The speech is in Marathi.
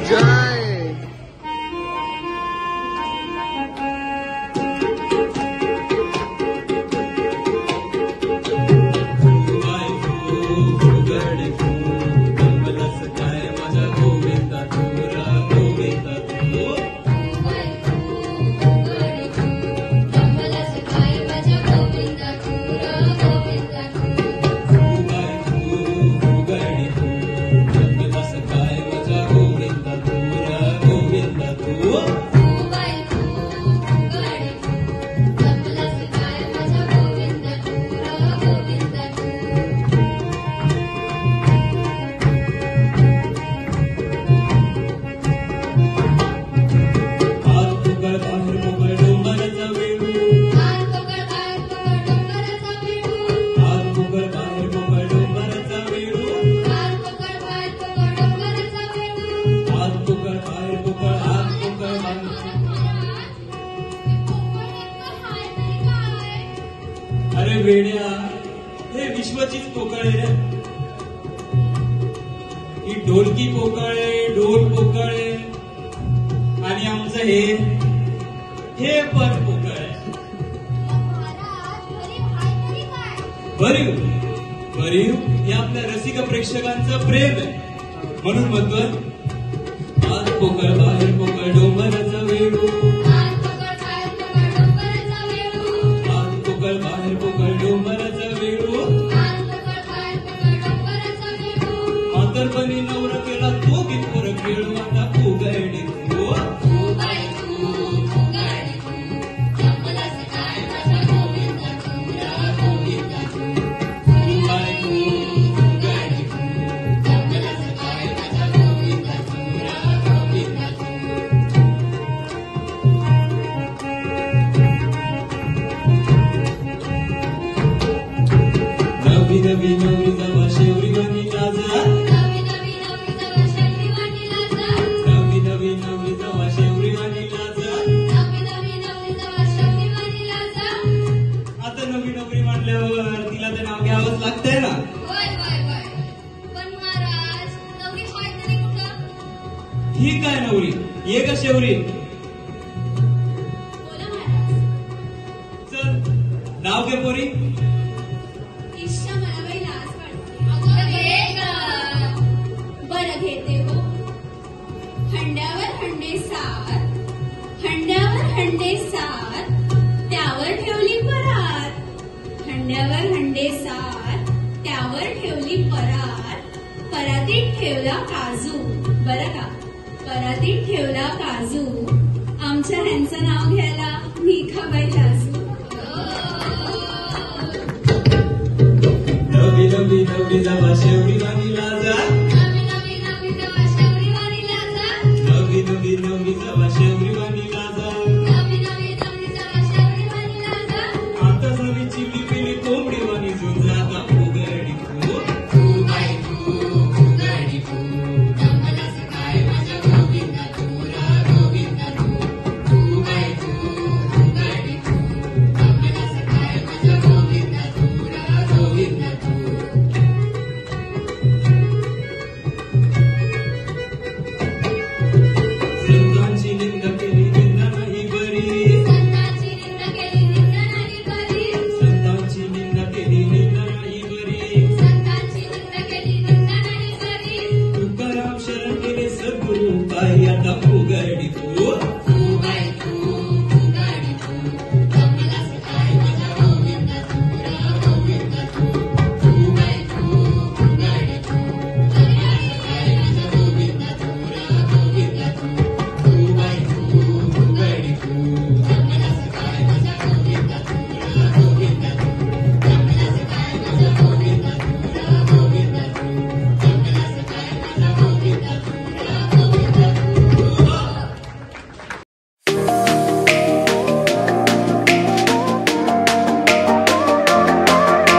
जय। अरे वेड्या, हे विश्वाचीच पोकळ आहे. ही ढोलकी पोकळ आहे, ढोल पोकळ आहे आणि आमचं हे पण पोकळ आहे. भरीव भरीव हे आपल्या रसिक प्रेक्षकांचं प्रेम आहे. म्हणून म्हणतोय आज पोकळ बाहेर पोकळ डोंगराचा वेळू, बाहेर पोकळ डोंगराचा वेळू, म्हातारपणी नवरा केला तो गिरपोर खेळू आता फुगडी नवी नवरी जावा शेवरी वाणी लाजा, नवी नवरी जावा शेवरी वाणी लाजा. आता नवी नवरी म्हणल्यावर तिला तर नाव घ्यावंच लागतंय ना. ही काय नवरी ये का शेवरी, चल नाव घे पोरी. हंड्यावर हंडे सात, हंड्यावर हंडे सात, त्यावर ठेवली परात. हंड्यावर हंडे सात, त्यावर ठेवली परात. परातीत ठेवला काजू, बरं का, परातीत ठेवला काजू. आमच्या ह्यांचं नाव घ्यायला मी का बाई लाजू. नवी नवरी जावा शेवरी वाणी लाजा, नवी नवरी जावा शेवरी वाणी लाजा. आता नवी चिली पिली कोंबडी वाणी झुंजा आता फुगडी फू, फुगाडी फू, जमलंच काय माझ्या गोविंदा तुला, गोविंदा तू, फुगाडी फू, जमलंच काय माझ्या गोविंदा तुला, गोविंदा तू. संतांची निंदा केली निंदा नाही बरी, संतांची निंदा केली निंदा नाही बरी, संतांची निंदा केली निंदा नाही बरी, संतांची निंदा केली निंदा नाही बरी. तुकाराम शरण केले सद्गुरु काही